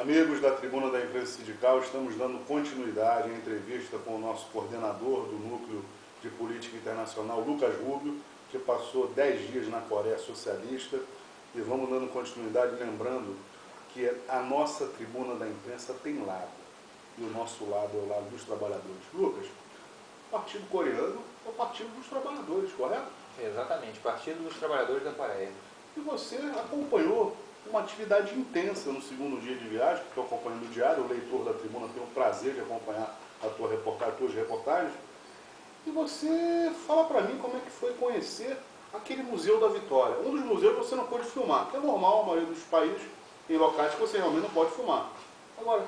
Amigos da Tribuna da Imprensa Sindical, estamos dando continuidade à entrevista com o nosso coordenador do Núcleo de Política Internacional, Lucas Rubio, que passou 10 dias na Coreia Socialista, e vamos dando continuidade lembrando que a nossa Tribuna da Imprensa tem lado, e o nosso lado é o lado dos trabalhadores. Lucas, o Partido Coreano é o Partido dos Trabalhadores, correto? Exatamente, Partido dos Trabalhadores da Coreia. E você acompanhou uma atividade intensa no segundo dia de viagem, que estou acompanhando o diário, o leitor da Tribuna tem o prazer de acompanhar as tuas reportagens, e você fala para mim como é que foi conhecer aquele Museu da Vitória. Um dos museus você não pôde filmar, que é normal, a maioria dos países tem locais que você realmente não pode filmar. Agora,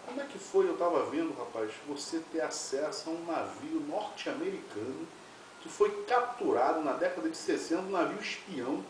como é que foi, eu estava vendo, rapaz, você ter acesso a um navio norte-americano que foi capturado na década de 60, um navio espião.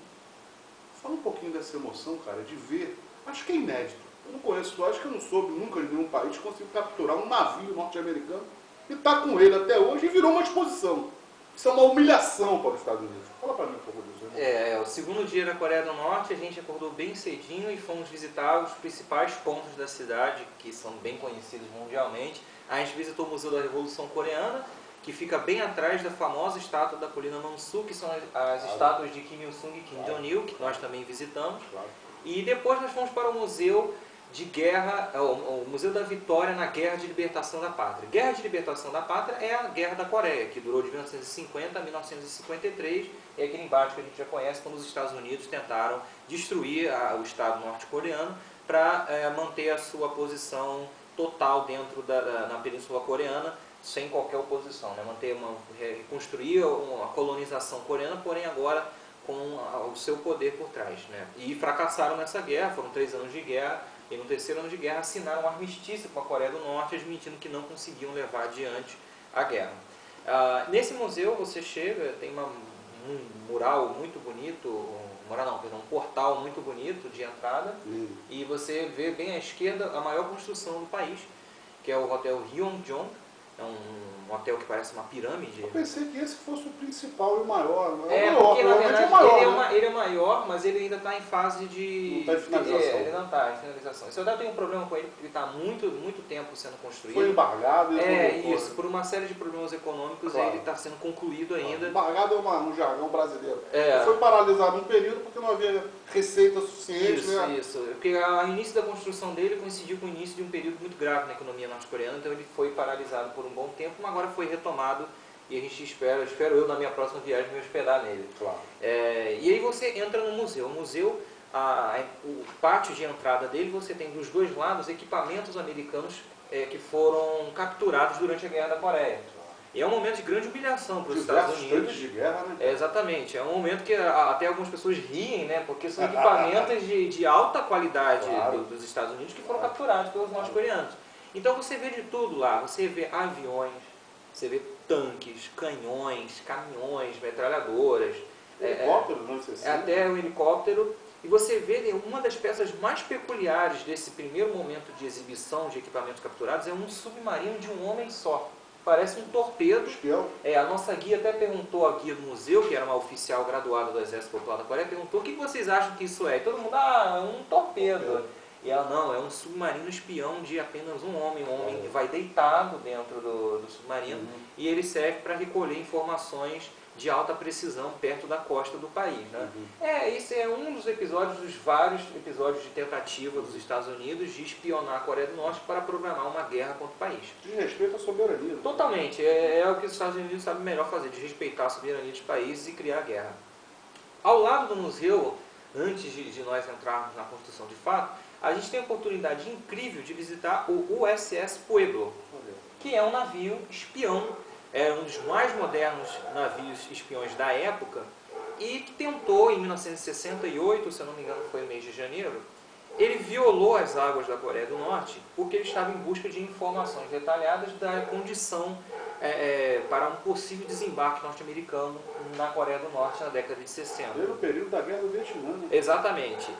Fala um pouquinho dessa emoção, cara, de ver. Acho que é inédito. Eu não conheço, acho que eu não soube nunca de nenhum país que conseguiu capturar um navio norte-americano e está com ele até hoje e virou uma exposição. Isso é uma humilhação para os Estados Unidos. Fala para mim um pouco disso. O segundo dia na Coreia do Norte, a gente acordou bem cedinho e fomos visitar os principais pontos da cidade, que são bem conhecidos mundialmente. A gente visitou o Museu da Revolução Coreana, que fica bem atrás da famosa estátua da colina Mansu, que são as estátuas de Kim Il-sung e Kim Jong-il, que nós também visitamos. E depois nós fomos para o Museu de Guerra, o Museu da Vitória na Guerra de Libertação da Pátria. Guerra de Libertação da Pátria é a Guerra da Coreia, que durou de 1950 a 1953, é aquele embate que a gente já conhece, quando os Estados Unidos tentaram destruir o Estado norte-coreano para manter a sua posição total dentro na Península Coreana, sem qualquer oposição, né? Reconstruir a colonização coreana, porém agora com o seu poder por trás, né? E fracassaram nessa guerra, foram 3 anos de guerra, e no terceiro ano de guerra assinaram um armistício com a Coreia do Norte, admitindo que não conseguiam levar adiante a guerra. Nesse museu você chega, tem um mural muito bonito, um portal muito bonito de entrada, e você vê bem à esquerda a maior construção do país, que é o Hotel Ryongjong. É um hotel que parece uma pirâmide. Eu pensei que esse fosse o principal e o maior. Porque na verdade é maior, ele é maior, mas ele ainda está em fase de... Não está em finalização. Ele não está em finalização. Esse hotel tem um problema com ele, porque ele está há muito tempo sendo construído. Foi embargado e isso, por uma série de problemas econômicos, claro. Ele está sendo concluído ainda. Embargado é um jargão brasileiro. Foi paralisado um período porque não havia receita suficiente. Isso. Porque o início da construção dele coincidiu com o início de um período muito grave na economia norte-coreana, então ele foi paralisado por um bom tempo, mas agora foi retomado e a gente espero eu na minha próxima viagem me hospedar nele. Claro. E aí você entra no museu. O museu, o pátio de entrada dele, você tem dos dois lados equipamentos americanos que foram capturados durante a Guerra da Coreia. E é um momento de grande humilhação para os Estados Unidos. De guerra, né? Exatamente. É um momento que até algumas pessoas riem, né? Porque são equipamentos de alta qualidade dos Estados Unidos que foram capturados pelos norte-coreanos. Então você vê de tudo lá. Você vê aviões, você vê tanques, canhões, caminhões, metralhadoras. Helicóptero, não sei se até o helicóptero. E você vê uma das peças mais peculiares desse primeiro momento de exibição de equipamentos capturados é um submarino de um homem só. Parece um torpedo. Espião. A nossa guia até perguntou, a guia do museu, que era uma oficial graduada do Exército Popular da Coreia, perguntou o que vocês acham que isso é. E todo mundo, é um torpedo. E ela, não, é um submarino espião de apenas um homem que vai deitado dentro do submarino, e ele serve para recolher informações de alta precisão perto da costa do país, né? Esse é um dos episódios, dos vários episódios de tentativa dos Estados Unidos de espionar a Coreia do Norte para programar uma guerra contra o país. Desrespeito à soberania. Totalmente. É o que os Estados Unidos sabem melhor fazer, desrespeitar a soberania dos países e criar guerra. Ao lado do museu, antes de nós entrarmos na construção de fato, a gente tem a oportunidade incrível de visitar o USS Pueblo, que é um navio espião. Era um dos mais modernos navios espiões da época e que tentou, em 1968, se eu não me engano foi no mês de janeiro, ele violou as águas da Coreia do Norte porque ele estava em busca de informações detalhadas da condição para um possível desembarque norte-americano na Coreia do Norte na década de 60. No período da Guerra do Vietnã, né? Exatamente.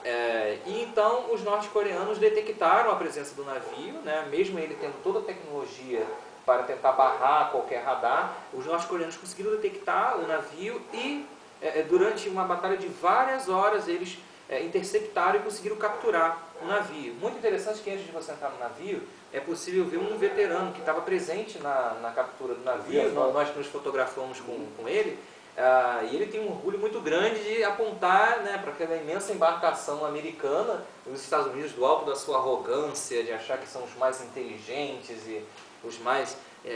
E então os norte-coreanos detectaram a presença do navio, né, mesmo ele tendo toda a tecnologia para tentar barrar qualquer radar, os norte-coreanos conseguiram detectar o navio e durante uma batalha de várias horas eles interceptaram e conseguiram capturar o navio. Muito interessante que antes de você entrar no navio, é possível ver um veterano que estava presente na captura do navio. Nós nos fotografamos com ele. E ele tem um orgulho muito grande de apontar, né, para aquela imensa embarcação americana, os Estados Unidos, do alto da sua arrogância, de achar que são os mais inteligentes e os mais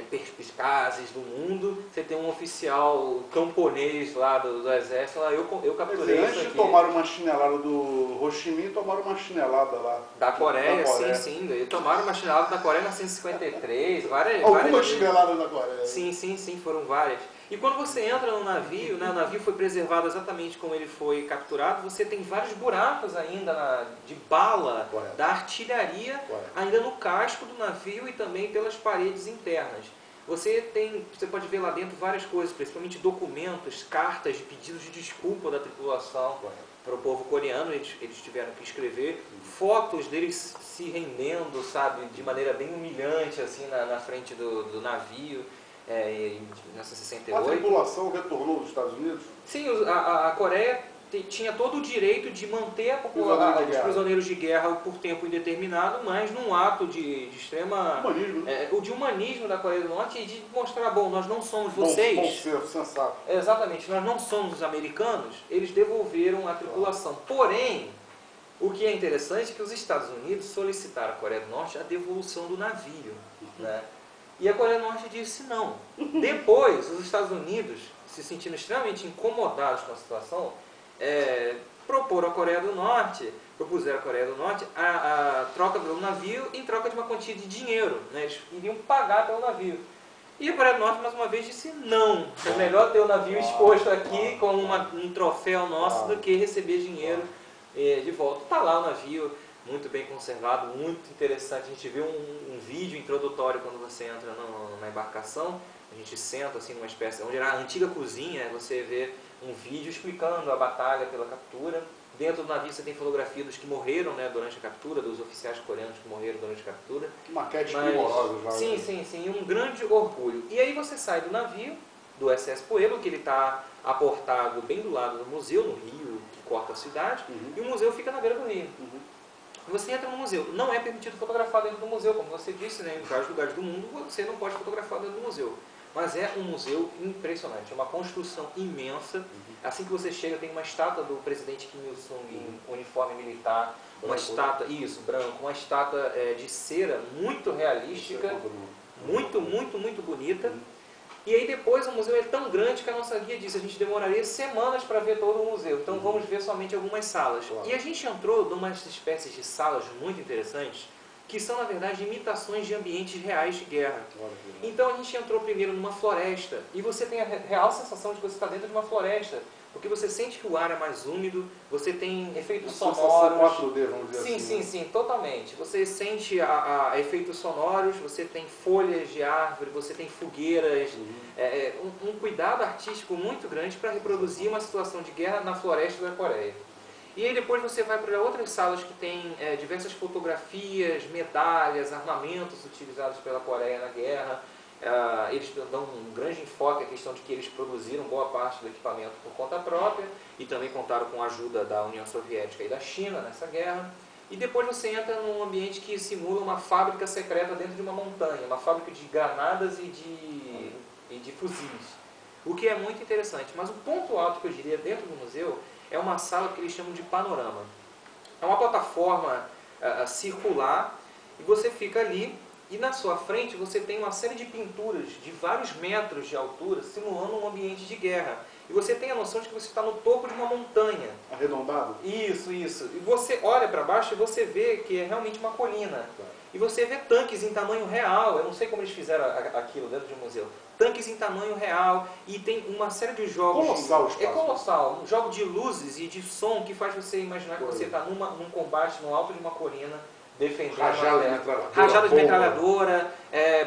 perspicazes do mundo. Você tem um oficial camponês lá do exército, lá, eu capturei isso aqui. Antes de tomar uma chinelada do Ho Chi Minh, tomaram uma chinelada lá. Da Coreia, sim. E tomaram uma chinelada da Coreia em 1953, várias chineladas da Coreia. Sim, foram várias. E quando você entra no navio, né, o navio foi preservado exatamente como ele foi capturado, você tem vários buracos ainda de bala da artilharia, ainda no casco do navio e também pelas paredes internas. Você pode ver lá dentro várias coisas, principalmente documentos, cartas de pedidos de desculpa da tripulação para o povo coreano, eles tiveram que escrever, fotos deles se rendendo, sabe, de maneira bem humilhante assim na frente do navio. Em 1968. A tripulação retornou dos Estados Unidos? Sim, a Coreia tinha todo o direito de manter os prisioneiros de guerra por tempo indeterminado, mas num ato de extrema... humanismo. De humanismo da Coreia do Norte e de mostrar, bom, nós não somos vocês. Bom ser, sensato. Exatamente, nós não somos os americanos. Eles devolveram a tripulação. Porém, o que é interessante é que os Estados Unidos solicitaram à Coreia do Norte a devolução do navio, né? E a Coreia do Norte disse não. Depois, os Estados Unidos, se sentindo extremamente incomodados com a situação, propuseram à Coreia do Norte a troca do navio em troca de uma quantia de dinheiro, né? Eles iriam pagar pelo navio. E a Coreia do Norte, mais uma vez, disse não. É melhor ter o navio exposto aqui como um troféu nosso do que receber dinheiro de volta. Está lá o navio, muito bem conservado, muito interessante. A gente vê um vídeo introdutório quando você entra na embarcação. A gente senta assim numa espécie, onde era a antiga cozinha, você vê um vídeo explicando a batalha pela captura. Dentro do navio você tem fotografia dos que morreram, né, durante a captura, dos oficiais coreanos que morreram durante a captura. Que maquete primorosa já. Sim, um grande orgulho. E aí você sai do navio, do SS Pueblo, que ele está aportado bem do lado do museu, no rio que corta a cidade, e o museu fica na beira do rio. Você entra no museu, não é permitido fotografar dentro do museu, como você disse, né? Em vários lugares do mundo você não pode fotografar dentro do museu. Mas é um museu impressionante, é uma construção imensa. Assim que você chega, tem uma estátua do presidente Kim Il-sung em uniforme militar, uma estátua, branco, uma estátua de cera muito realística, muito bonita. E aí depois o museu é tão grande que a nossa guia disse, a gente demoraria semanas para ver todo o museu, então vamos ver somente algumas salas. E a gente entrou numa espécie de salas muito interessantes, que são na verdade imitações de ambientes reais de guerra. Então a gente entrou primeiro numa floresta, e você tem a real sensação de que você está dentro de uma floresta, porque você sente que o ar é mais úmido, você tem efeitos sonoros. 4D, vamos dizer assim. Sim, totalmente. Você sente efeitos sonoros, você tem folhas de árvore, você tem fogueiras, um cuidado artístico muito grande para reproduzir uma situação de guerra na floresta da Coreia. E aí depois você vai para outras salas que tem diversas fotografias, medalhas, armamentos utilizados pela Coreia na guerra. Eles dão um grande enfoque à questão de que eles produziram boa parte do equipamento por conta própria e também contaram com a ajuda da União Soviética e da China nessa guerra. E depois você entra num ambiente que simula uma fábrica secreta dentro de uma montanha, uma fábrica de granadas e de fuzis. O que é muito interessante. Mas o ponto alto que eu diria dentro do museu é uma sala que eles chamam de panorama. É uma plataforma circular e você fica ali. E na sua frente você tem uma série de pinturas de vários metros de altura, simulando um ambiente de guerra. E você tem a noção de que você está no topo de uma montanha. Arredondado? Isso. E você olha para baixo e você vê que é realmente uma colina. E você vê tanques em tamanho real. Eu não sei como eles fizeram aquilo dentro de um museu. Tanques em tamanho real. E tem uma série de jogos... Colossal o espaço. É colossal. Um jogo de luzes e de som que faz você imaginar que você está num combate no alto de uma colina, defendendo rajada de metralhadora,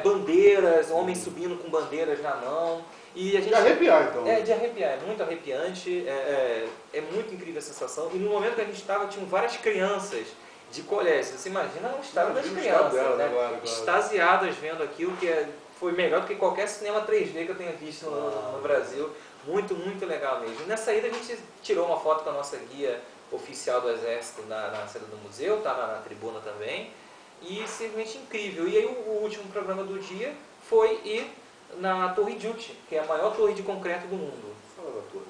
bandeiras, homens subindo com bandeiras na mão. E a gente, de arrepiar, então. De arrepiar, é muito arrepiante, é muito incrível a sensação. E no momento que a gente estava, tinham várias crianças de colégio. Você imagina o estado das crianças, né? Claro. Extasiadas vendo aquilo, que foi melhor do que qualquer cinema 3D que eu tenha visto no Brasil. Muito legal mesmo. E nessa ida a gente tirou uma foto com a nossa guia oficial do Exército na sede do museu, está na tribuna também, e simplesmente incrível. E aí o último programa do dia foi ir na Torre Juche, que é a maior torre de concreto do mundo. Fala da torre.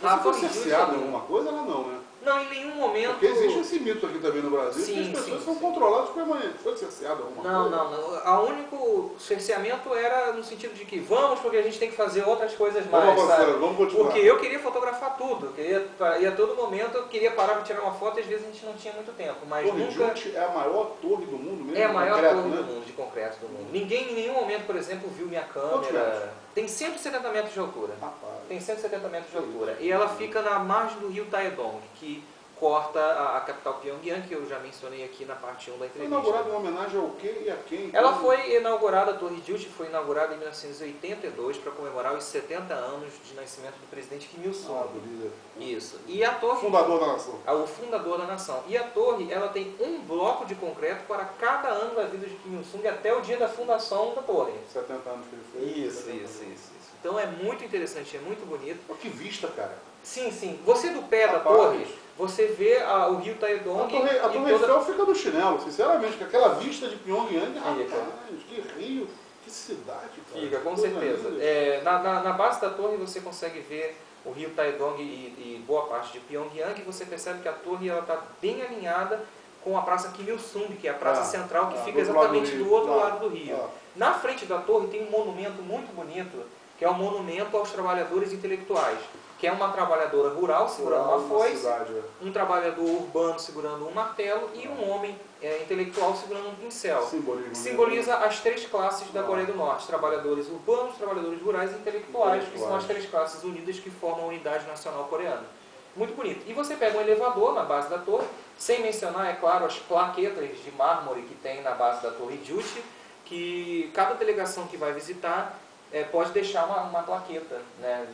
A Você foi Torre Juche cerceado é em alguma coisa? Ela não, né? Não, em nenhum momento... Porque existe esse mito aqui também no Brasil, Sim, que as pessoas sim, são sim. controladas permanentemente. Foi cerceado alguma Não, coisa? não. O único cerceamento era no sentido de que vamos porque a gente tem que fazer outras coisas mais, Vamos avançar, sabe? vamos continuar. Porque eu queria fotografar tudo, e a todo momento eu queria parar para tirar uma foto e às vezes a gente não tinha muito tempo, mas Torre nunca... Juche é a maior torre do mundo mesmo? É a maior concreto, torre né? do mundo, de concreto do mundo. Ninguém em nenhum momento, por exemplo, viu minha Quantos câmera. metros? Tem 170 metros de altura. Rapaz. Tem 170 metros de altura. E ela fica na margem do rio Taedong, que corta a capital Pyongyang, que eu já mencionei aqui na parte 1 da Foi entrevista. inaugurada em homenagem ao quê e a quem? Ela foi inaugurada, a Torre Juche foi inaugurada em 1982 para comemorar os 70 anos de nascimento do presidente Kim Il-sung. Do líder. Isso. E a torre... Fundador da nação. O fundador da nação. E a torre, ela tem um bloco de concreto para cada ano da vida de Kim Il-sung até o dia da fundação da torre. 70 anos que ele fez. Isso. Então é muito interessante, é muito bonito. Olha que vista, cara. Sim, sim. Você do pé da Rapaz. torre, você vê o rio Taedong A Torre Eiffel fica do chinelo, sinceramente, com aquela vista de Pyongyang, rapaz, que rio, que cidade, cara. Fica, com Que coisa certeza. linda. Na base da torre você consegue ver o rio Taedong e boa parte de Pyongyang, e você percebe que a torre está bem alinhada com a Praça Kim Il-sung, que é a praça central que fica exatamente do outro lado do rio. Na frente da torre tem um monumento muito bonito, que é o monumento aos trabalhadores intelectuais, que é uma trabalhadora rural segurando uma foice, um trabalhador urbano segurando um martelo e um homem intelectual segurando um pincel. Simboliza as três classes da Coreia do Norte: trabalhadores urbanos, trabalhadores rurais e intelectuais, que são as três classes unidas que formam a unidade nacional coreana. Muito bonito. E você pega um elevador na base da torre, sem mencionar, é claro, as plaquetas de mármore que tem na base da Torre Juche, que cada delegação que vai visitar pode deixar uma plaqueta, né,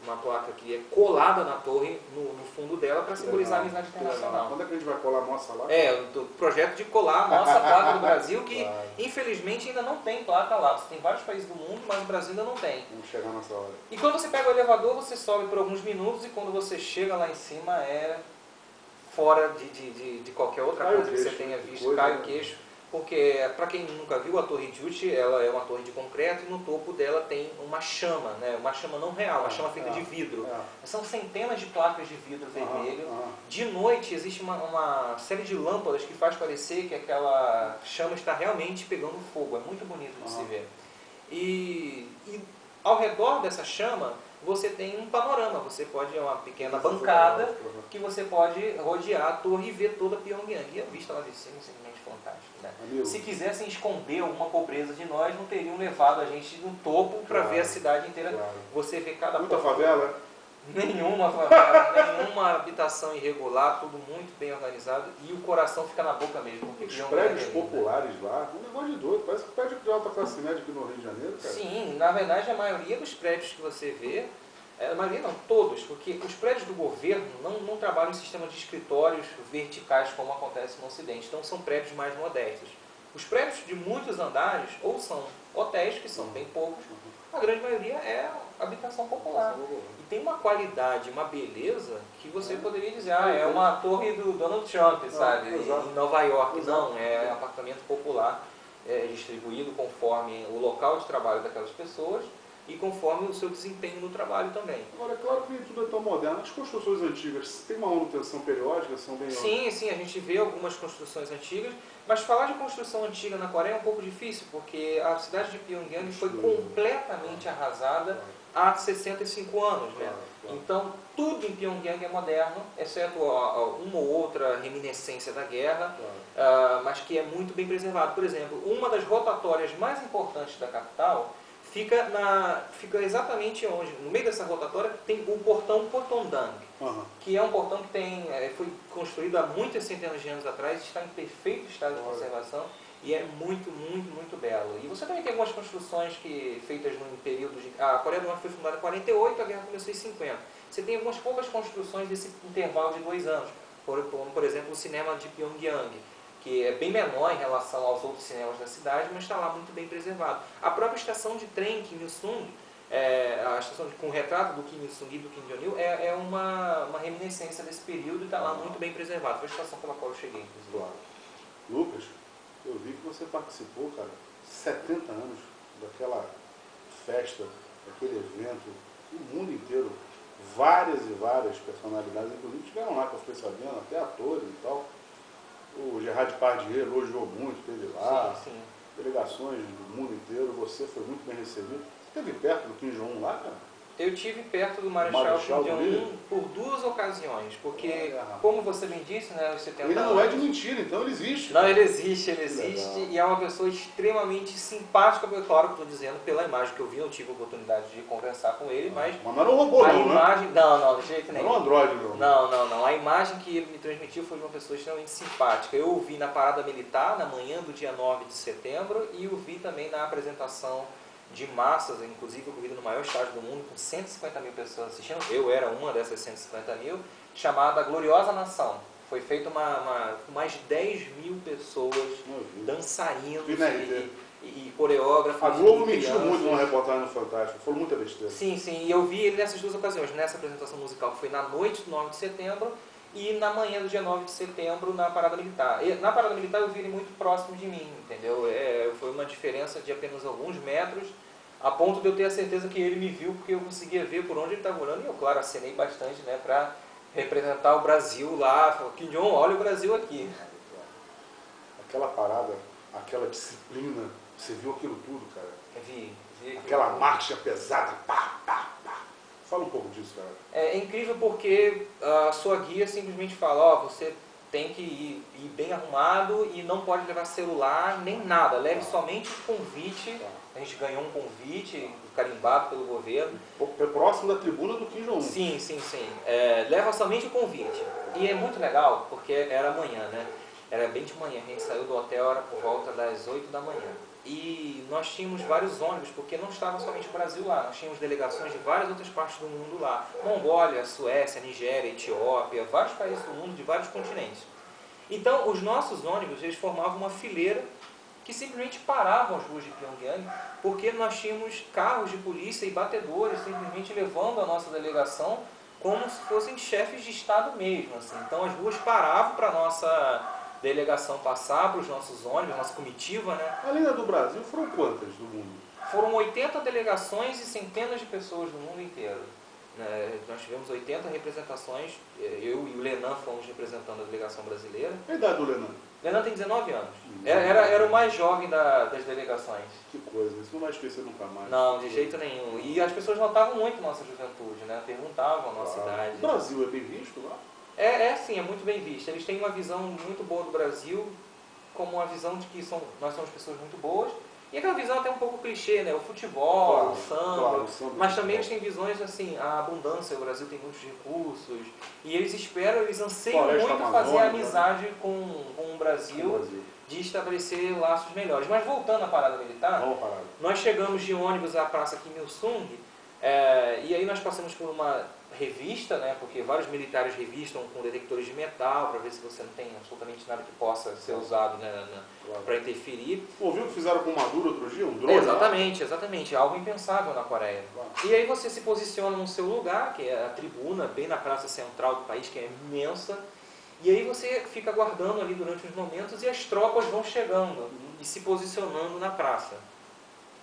uma placa que é colada na torre, no fundo dela, para simbolizar a amizade internacional. Quando é que a gente vai colar a nossa lá? O projeto de colar a nossa placa do Brasil, que infelizmente ainda não tem placa lá. Você tem vários países do mundo, mas o Brasil ainda não tem. Vamos chegar nessa hora. E quando você pega o elevador, você sobe por alguns minutos, e quando você chega lá em cima fora de qualquer outra coisa que você tenha visto, cai o queixo. Porque, para quem nunca viu, a Torre Juche, ela é uma torre de concreto, e no topo dela tem uma chama, né? Uma chama não real, uma chama feita de vidro. São centenas de placas de vidro vermelho. De noite existe uma série de lâmpadas que faz parecer que aquela chama está realmente pegando fogo. É muito bonito de se ver. E ao redor dessa chama você tem um panorama, você pode, uma pequena bancada que você pode rodear a torre e ver toda Pyongyang. E a vista lá de cima é simplesmente fantástica, né? Se quisessem esconder alguma pobreza de nós, não teriam levado a gente no topo para ver a cidade inteira. Você vê cada Muita favela? Nenhuma favela, nenhuma habitação irregular, tudo muito bem organizado, e o coração fica na boca mesmo. Os prédios populares lá, um negócio de doido, parece que prédio de alta classe média aqui no Rio de Janeiro, cara. Sim, na verdade a maioria dos prédios que você vê, a maioria não, todos, porque os prédios do governo não trabalham em sistema de escritórios verticais como acontece no Ocidente, então são prédios mais modestos. Os prédios de muitos andares ou são hotéis, que são bem poucos, a grande maioria é habitação popular. E tem uma qualidade, uma beleza, que você poderia dizer, é uma torre do Donald Trump, sabe, em Nova York. Não, é apartamento popular, distribuído conforme o local de trabalho daquelas pessoas e conforme o seu desempenho no trabalho também. Agora, é claro que nem tudo é tão moderno. As construções antigas têm uma manutenção periódica, são bem... Sim, a gente vê algumas construções antigas, mas falar de construção antiga na Coreia é um pouco difícil, porque a cidade de Pyongyang foi completamente arrasada há 65 anos, né? Então, tudo em Pyongyang é moderno, exceto uma ou outra reminiscência da guerra, mas que é muito bem preservado. Por exemplo, uma das rotatórias mais importantes da capital fica exatamente onde, no meio dessa rotatória, tem o portão Potondang, que é um portão que foi construído há muitas centenas de anos atrás, está em perfeito estado de conservação e é muito, muito, muito belo. E você também tem algumas construções feitas num período de... A Coreia do Norte foi fundada em 48, a guerra começou em 50. Você tem algumas poucas construções desse intervalo de 2 anos, por exemplo, o cinema de Pyongyang, que é bem menor em relação aos outros cinemas da cidade, mas está lá muito bem preservado. A própria estação de trem Kim Il-sung a estação com o retrato do Kim Il-sung e do Kim Jong-il é uma reminiscência desse período e está lá muito bem preservado. Foi a estação pela qual eu cheguei, inclusive. Claro. Lucas, eu vi que você participou, cara, 70 anos daquela festa, daquele evento, no mundo inteiro. Várias e várias personalidades, inclusive, estiveram lá, que eu fiquei sabendo, até atores e tal. O Gerard Depardieu elogiou muito, esteve lá. Sim, sim. Delegações do mundo inteiro, você foi muito bem recebido. Você esteve perto do Kim Jong-un lá, cara? Eu tive perto do Marechal Kim Jong-un por 2 ocasiões, porque, como você bem disse, né, os 70 ele anos... não é de mentira, então ele existe. Não, ele existe e é uma pessoa extremamente simpática, claro que estou dizendo, pela imagem que eu vi, eu tive a oportunidade de conversar com ele, mas não era um robô, a não, imagem... né? Não, de jeito nenhum. Não era um androide, não. Não. A imagem que ele me transmitiu foi de uma pessoa extremamente simpática. Eu o vi na parada militar, na manhã do dia 9 de setembro, e o vi também na apresentação de massas, inclusive ocorrido no maior estádio do mundo, com 150 mil pessoas assistindo. Eu era uma dessas 150 mil, chamada Gloriosa Nação. Foi feita com mais de 10 mil pessoas, dançarinos e coreógrafos. A Globo mentiu muito numa reportagem no Fantástico, falou muita besteira. Sim, e eu vi ele nessas 2 ocasiões, nessa apresentação musical que foi na noite do 9 de setembro e na manhã do dia 9 de setembro na Parada Militar. E na Parada Militar eu vi ele muito próximo de mim, entendeu? Foi uma diferença de apenas alguns metros, a ponto de eu ter a certeza que ele me viu, porque eu conseguia ver por onde ele estava morando, e eu, claro, acenei bastante, né, para representar o Brasil lá. Falei, Kim Jong, olha o Brasil aqui. Aquela parada, aquela disciplina, você viu aquilo tudo, cara? Vi aquela marcha pesada, pá. Fala um pouco disso, cara. É incrível porque a sua guia simplesmente fala, você tem que ir bem arrumado e não pode levar celular nem nada, leve somente o convite. A gente ganhou um convite carimbado pelo governo. Próximo da tribuna do Kim Jong-un. Sim. Leva somente o convite. E é muito legal, porque era amanhã, né? Era bem de manhã, a gente saiu do hotel, era por volta das 8 da manhã. E nós tínhamos vários ônibus, porque não estava somente o Brasil lá, nós tínhamos delegações de várias outras partes do mundo lá. Mongólia, Suécia, Nigéria, Etiópia, vários países do mundo, de vários continentes. Então, os nossos ônibus, eles formavam uma fileira que simplesmente paravam as ruas de Pyongyang, porque nós tínhamos carros de polícia e batedores simplesmente levando a nossa delegação como se fossem chefes de Estado mesmo. Assim. Então, as ruas paravam para a nossa delegação passar, para os nossos ônibus, nossa comitiva, né? Além da do Brasil, foram quantas do mundo? Foram 80 delegações e centenas de pessoas do mundo inteiro. Nós tivemos 80 representações, eu e o Lenan fomos representando a delegação brasileira. A idade do Lenan? Lenan tem 19 anos. Era o mais jovem das delegações. Que coisa, isso não vai esquecer nunca mais. Não, de jeito nenhum. E as pessoas notavam muito nossa juventude, né? Perguntavam a nossa idade. O Brasil é bem visto lá? Sim, é muito bem visto. Eles têm uma visão muito boa do Brasil, como uma visão de que nós somos pessoas muito boas. E aquela visão até um pouco clichê, né? O futebol, o samba. Mas também eles têm visões assim, a abundância, o Brasil tem muitos recursos. E eles anseiam muito fazer amizade com o Brasil, de estabelecer laços melhores. Mas voltando à parada militar, nós chegamos de ônibus à Praça Kim Il-sung, e aí nós passamos por uma revista, né, porque vários militares revistam com detectores de metal para ver se você não tem absolutamente nada que possa ser usado, né, para interferir. Ouviu o que fizeram com o Maduro outro dia? Um drone? Exatamente. Algo impensável na Coreia. E aí você se posiciona no seu lugar, que é a tribuna, bem na praça central do país, que é imensa, e aí você fica aguardando ali durante uns momentos e as tropas vão chegando e se posicionando na praça.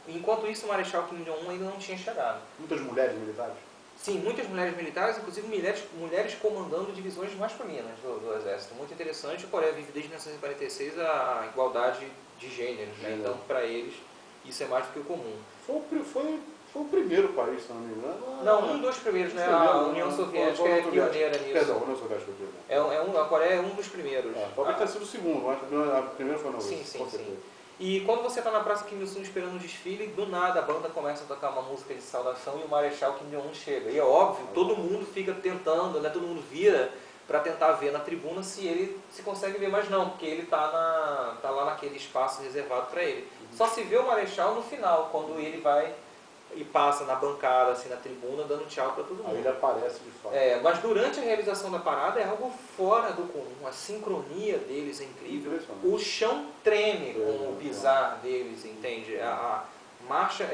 Enquanto isso, o Marechal Kim Jong-un ainda não tinha chegado. Muitas mulheres militares? Sim, muitas mulheres militares, inclusive mulheres comandando divisões masculinas do exército. Muito interessante. A Coreia vive desde 1946 a igualdade de gêneros, né? Então, para eles, isso é mais do que o comum. Foi o primeiro país, se não me engano. Não, um dos primeiros, né? A União Soviética é pioneira nisso. Perdão, a União Soviética foi pioneira. A Coreia é um dos primeiros. Talvez tenha sido o segundo, mas a primeira foi a Noruega. Sim. E quando você está na Praça Kim Il-sung esperando o desfile, do nada a banda começa a tocar uma música de saudação e o Marechal Kim Jong-un chega. E é óbvio, todo mundo fica tentando, né? Todo mundo vira para tentar ver na tribuna se ele se consegue ver, mas não, porque ele tá lá naquele espaço reservado para ele. Só se vê o Marechal no final, quando ele vai e passa na bancada, assim, na tribuna, dando tchau para todo mundo. Aí ele aparece de fato. Mas durante a realização da parada é algo fora do comum. A sincronia deles é incrível. O chão treme com o pisar deles, entende? marcha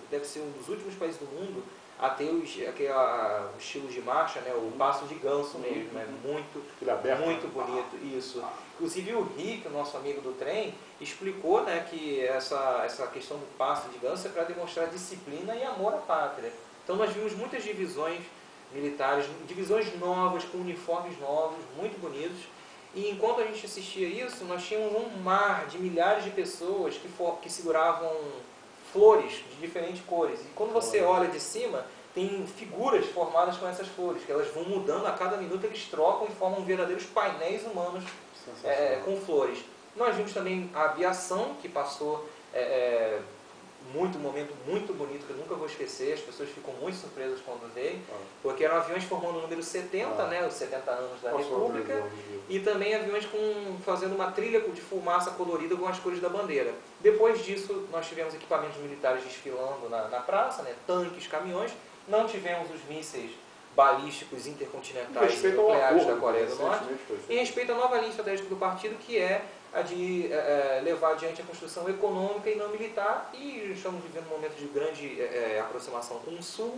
deve ser um dos últimos países do mundo a ter o estilo de marcha, né, o passo de ganso mesmo, é muito bonito, isso. Inclusive o Rick, o nosso amigo do trem, explicou, né, que essa questão do passo de ganso é para demonstrar disciplina e amor à pátria. Então nós vimos muitas divisões militares, divisões novas, com uniformes novos, muito bonitos. E enquanto a gente assistia isso, nós tínhamos um mar de milhares de pessoas que seguravam flores de diferentes cores. E quando você olha de cima, tem figuras formadas com essas flores, que elas vão mudando a cada minuto, eles trocam e formam verdadeiros painéis humanos com flores. Nós vimos também a aviação, que passou um momento muito bonito, que eu nunca vou esquecer, as pessoas ficam muito surpresas quando veem, porque eram aviões formando o número 70, né, os 70 anos da República, e também aviões fazendo uma trilha de fumaça colorida com as cores da bandeira. Depois disso, nós tivemos equipamentos militares desfilando na praça, né, tanques, caminhões, não tivemos os mísseis balísticos intercontinentais e nucleares da Coreia do Norte, em respeito à nova linha estratégica do partido, que é a de levar adiante a construção econômica e não militar, e estamos vivendo um momento de grande aproximação com o Sul,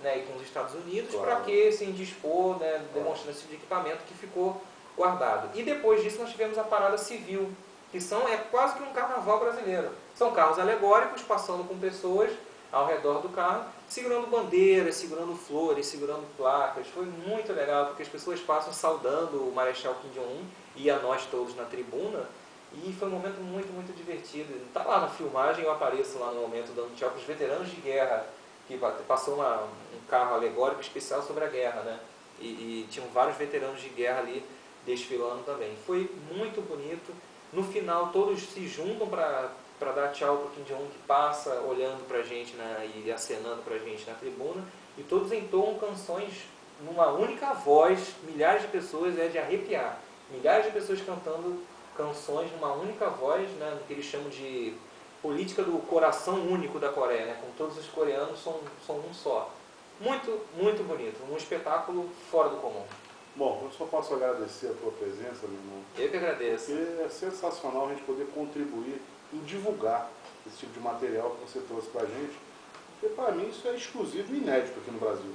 né, e com os Estados Unidos, para que se indispor, né, demonstrando esse tipo de equipamento que ficou guardado. E depois disso nós tivemos a parada civil, que é quase que um carnaval brasileiro. São carros alegóricos passando com pessoas ao redor do carro, segurando bandeiras, segurando flores, segurando placas. Foi muito legal, porque as pessoas passam saudando o Marechal Kim Jong-un e a nós todos na tribuna, e foi um momento muito, muito divertido. Está lá na filmagem, eu apareço lá no momento dando tchau para os veteranos de guerra, que passou um carro alegórico especial sobre a guerra, né? E tinham vários veteranos de guerra ali desfilando também. Foi muito bonito. No final, todos se juntam para dar tchau para o Kim Jong-un, que passa olhando para a gente, né, e acenando para a gente na tribuna, e todos entoam canções numa única voz, milhares de pessoas, de arrepiar. Milhares de pessoas cantando canções numa única voz, né, no que eles chamam de política do coração único da Coreia, né, com todos os coreanos são um só. Muito, muito bonito, um espetáculo fora do comum. Bom, eu só posso agradecer a tua presença, meu irmão. Eu que agradeço. Porque é sensacional a gente poder contribuir em divulgar esse tipo de material que você trouxe para a gente, porque para mim isso é exclusivo e inédito aqui no Brasil.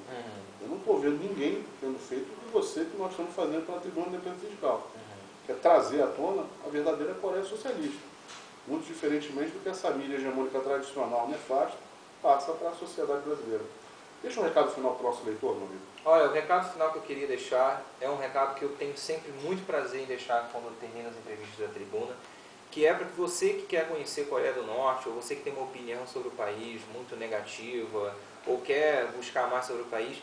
Eu não estou vendo ninguém tendo feito o que você, que nós estamos fazendo pela Tribuna da Independência Sindical, que é trazer à tona a verdadeira Coreia socialista, muito diferentemente do que essa mídia hegemônica tradicional nefasta passa para a sociedade brasileira. Deixa um recado final para o nosso leitor, meu amigo. Olha, o recado final que eu queria deixar é um recado que eu tenho sempre muito prazer em deixar quando eu termino as entrevistas da Tribuna, que é para que você que quer conhecer a Coreia do Norte, ou você que tem uma opinião sobre o país muito negativa, ou quer buscar mais sobre o país,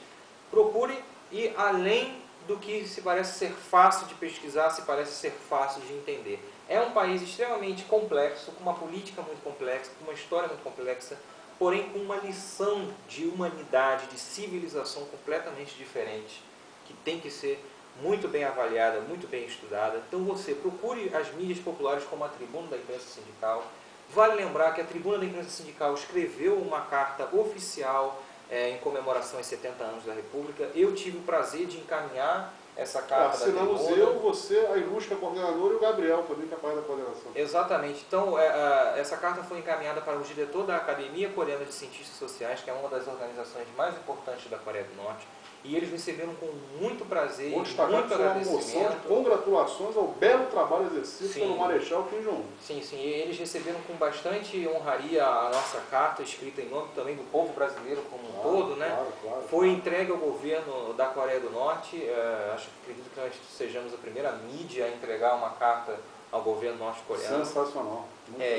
procure ir além do que se parece ser fácil de pesquisar, se parece ser fácil de entender. É um país extremamente complexo, com uma política muito complexa, com uma história muito complexa, porém com uma lição de humanidade, de civilização completamente diferente, que tem que ser muito bem avaliada, muito bem estudada. Então você procure as mídias populares como a Tribuna da Imprensa Sindical. Vale lembrar que a Tribuna da Imprensa Sindical escreveu uma carta oficial em comemoração aos 70 anos da República. Eu tive o prazer de encaminhar essa carta da Tribuna. Assinamos eu, você, a ilustre coordenadora e o Gabriel, também que é parte da coordenação. Exatamente. Então, essa carta foi encaminhada para o diretor da Academia Coreana de Cientistas Sociais, que é uma das organizações mais importantes da Coreia do Norte. E eles receberam com muito prazer e muito agradecimento. Uma moção de congratulações ao belo trabalho exercido pelo Marechal Kim Jong-un. Sim, sim. E eles receberam com bastante honraria a nossa carta, escrita em nome também do povo brasileiro como um todo, né? Foi entregue ao governo da Coreia do Norte. Acredito que nós sejamos a primeira mídia a entregar uma carta ao governo norte-coreano. Sensacional.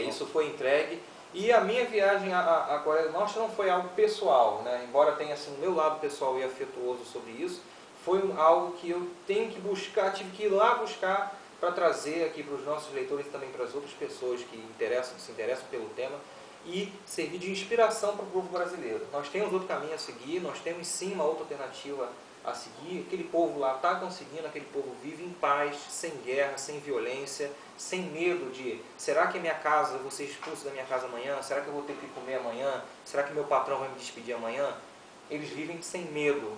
Isso foi entregue. E a minha viagem à Coreia do Norte não foi algo pessoal, né? Embora tenha assim, o meu lado pessoal e afetuoso sobre isso, foi algo que eu tenho que buscar, tive que ir lá buscar para trazer aqui para os nossos leitores e também para as outras pessoas que se interessam pelo tema e servir de inspiração para o povo brasileiro. Nós temos outro caminho a seguir, nós temos sim uma outra alternativa a seguir. Aquele povo lá está conseguindo, aquele povo vive em paz, sem guerra, sem violência, sem medo de, será que a minha casa, eu vou ser expulso da minha casa amanhã? Será que eu vou ter que comer amanhã? Será que meu patrão vai me despedir amanhã? Eles vivem sem medo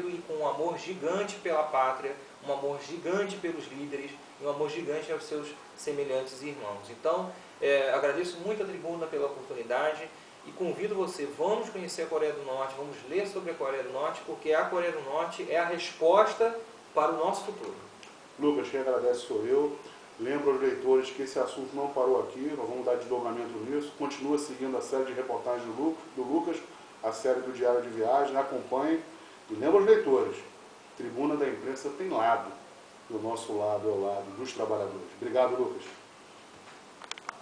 e com um amor gigante pela pátria, um amor gigante pelos líderes e um amor gigante aos seus semelhantes e irmãos. Então, agradeço muito a Tribuna pela oportunidade e convido você, vamos conhecer a Coreia do Norte, vamos ler sobre a Coreia do Norte, porque a Coreia do Norte é a resposta para o nosso futuro. Lucas, quem agradece sou eu. Lembro aos leitores que esse assunto não parou aqui, nós vamos dar desdobramento nisso. Continua seguindo a série de reportagens do Lucas, a série do Diário de Viagem, acompanhe. E lembro aos leitores, Tribuna da Imprensa tem lado, do nosso lado é o lado dos trabalhadores. Obrigado, Lucas.